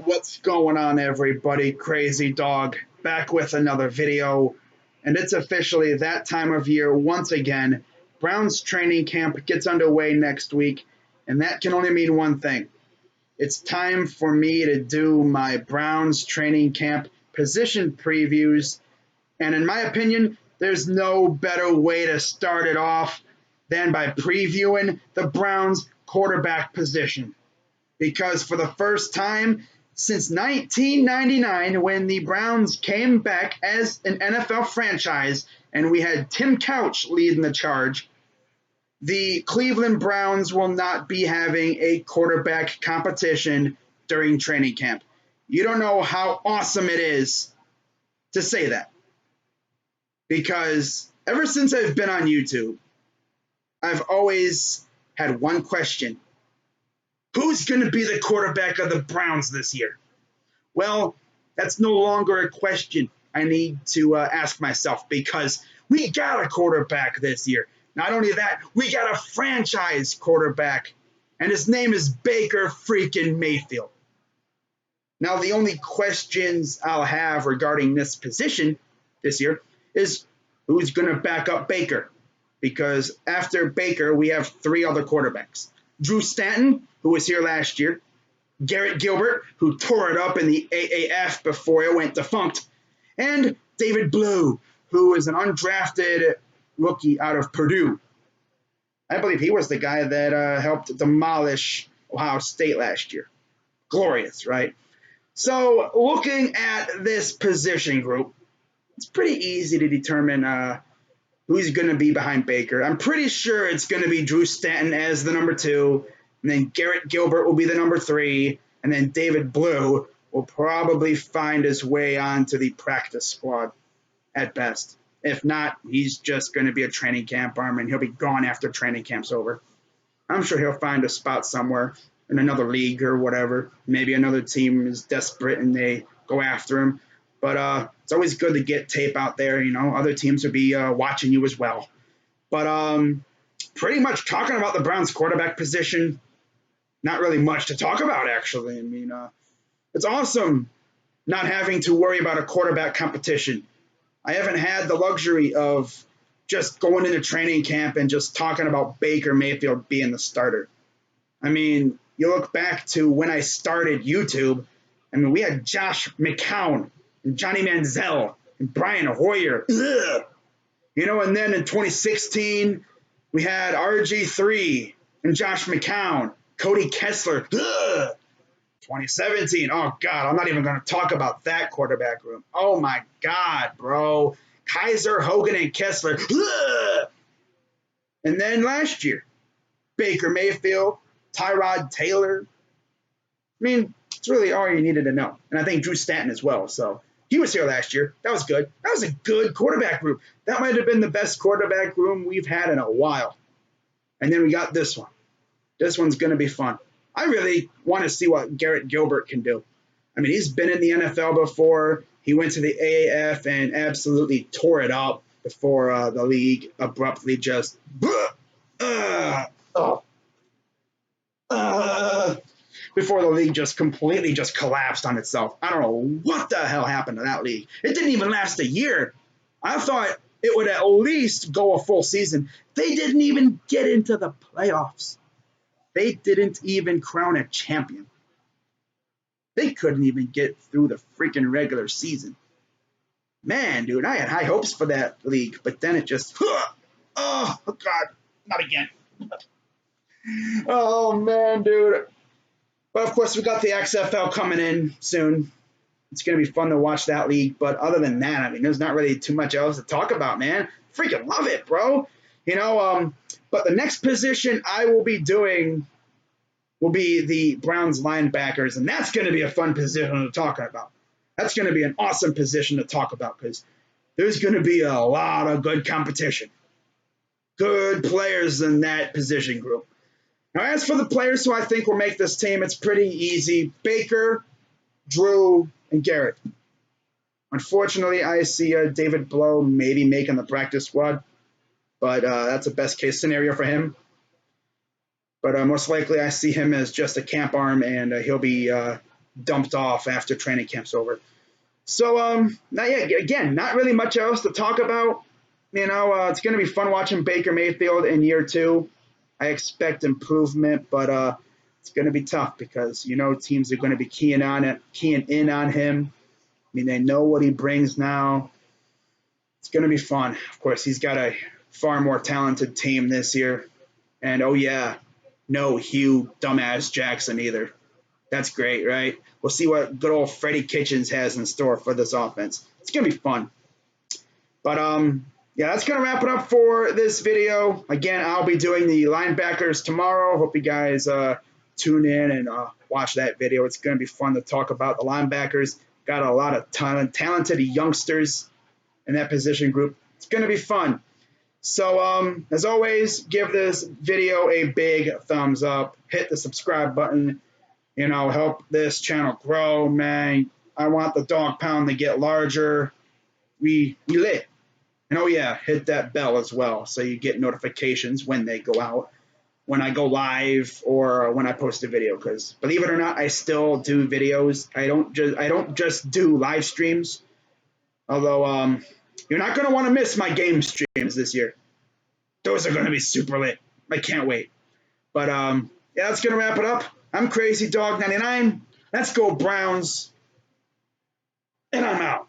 What's going on, everybody? Crazy Dog back with another video, and it's officially that time of year once again. Browns training camp gets underway next week, and that can only mean one thing. It's time for me to do my Browns training camp position previews, and in my opinion, there's no better way to start it off than by previewing the Browns quarterback position. Because for the first time since 1999, when the Browns came back as an NFL franchise and we had Tim Couch leading the charge, the Cleveland Browns will not be having a quarterback competition during training camp. You don't know how awesome it is to say that. Because ever since I've been on YouTube, I've always had one question. Who's going to be the quarterback of the Browns this year? Well, that's no longer a question I need to ask myself because we got a quarterback this year. Not only that, we got a franchise quarterback, and his name is Baker freaking Mayfield. Now, the only questions I'll have regarding this position this year is who's going to back up Baker? Because after Baker, we have three other quarterbacks. Drew Stanton, who was here last year, Garrett Gilbert, who tore it up in the AAF before it went defunct, and David Blue, who is an undrafted rookie out of Purdue. I believe he was the guy that helped demolish Ohio State last year. Glorious, right? So looking at this position group, it's pretty easy to determine who's going to be behind Baker. I'm pretty sure it's going to be Drew Stanton as the number 2, and then Garrett Gilbert will be the number 3, and then David Blue will probably find his way onto the practice squad at best. If not, he's just going to be a training camp arm, and he'll be gone after training camp's over. I'm sure he'll find a spot somewhere in another league or whatever. Maybe another team is desperate and they go after him. But it's always good to get tape out there. You know, other teams will be watching you as well. But pretty much talking about the Browns quarterback position, not really much to talk about, actually. I mean, it's awesome not having to worry about a quarterback competition. I haven't had the luxury of just going into training camp and just talking about Baker Mayfield being the starter. I mean, you look back to when I started YouTube, I mean, we had Josh McCown and Johnny Manziel and Brian Hoyer. Ugh. You know, and then in 2016, we had RG3 and Josh McCown, Cody Kessler. Ugh. 2017, oh, God, I'm not even going to talk about that quarterback room. Oh, my God, bro. Kaiser, Hogan, and Kessler. Ugh. And then last year, Baker Mayfield, Tyrod Taylor. I mean, it's really all you needed to know. And I think Drew Stanton as well, so. He was here last year. That was good. That was a good quarterback room. That might have been the best quarterback room we've had in a while. And then we got this one. This one's going to be fun. I really want to see what Garrett Gilbert can do. I mean, he's been in the NFL before. He went to the AAF and absolutely tore it up before the league abruptly just before the league just completely just collapsed on itself. I don't know what the hell happened to that league. It didn't even last a year. I thought it would at least go a full season. They didn't even get into the playoffs. They didn't even crown a champion. They couldn't even get through the freaking regular season. Man, dude, I had high hopes for that league, but then it just, oh, God, not again. Oh, man, dude. But, of course, we got the XFL coming in soon. It's going to be fun to watch that league. But other than that, I mean, there's not really too much else to talk about, man. Freaking love it, bro. You know, but the next position I will be doing will be the Browns linebackers. And that's going to be a fun position to talk about. That's going to be an awesome position to talk about because there's going to be a lot of good competition. Good players in that position group. Now, as for the players who I think will make this team, it's pretty easy. Baker, Drew, and Garrett. Unfortunately, I see David Blow maybe making the practice squad, but that's a best-case scenario for him. But most likely I see him as just a camp arm, and he'll be dumped off after training camp's over. So, not really much else to talk about. It's going to be fun watching Baker Mayfield in year two. I expect improvement, but it's going to be tough because teams are going to be keying in on him. I mean, they know what he brings now. It's going to be fun. Of course, he's got a far more talented team this year, and oh yeah, no Hugh dumbass Jackson either. That's great, right? We'll see what good old Freddie Kitchens has in store for this offense. It's going to be fun. But yeah, that's going to wrap it up for this video. Again, I'll be doing the linebackers tomorrow. Hope you guys tune in and watch that video. It's going to be fun to talk about the linebackers. Got a lot of talented youngsters in that position group. It's going to be fun. So as always, give this video a big thumbs up. Hit the subscribe button. Help this channel grow, man. I want the dog pound to get larger. We lit. And oh yeah, hit that bell as well so you get notifications when they go out, when I go live or when I post a video. Because believe it or not, I still do videos. I don't just do live streams. Although you're not gonna want to miss my game streams this year. Those are gonna be super lit. I can't wait. But yeah, that's gonna wrap it up. I'm Crazy Dog 99. Let's go Browns. And I'm out.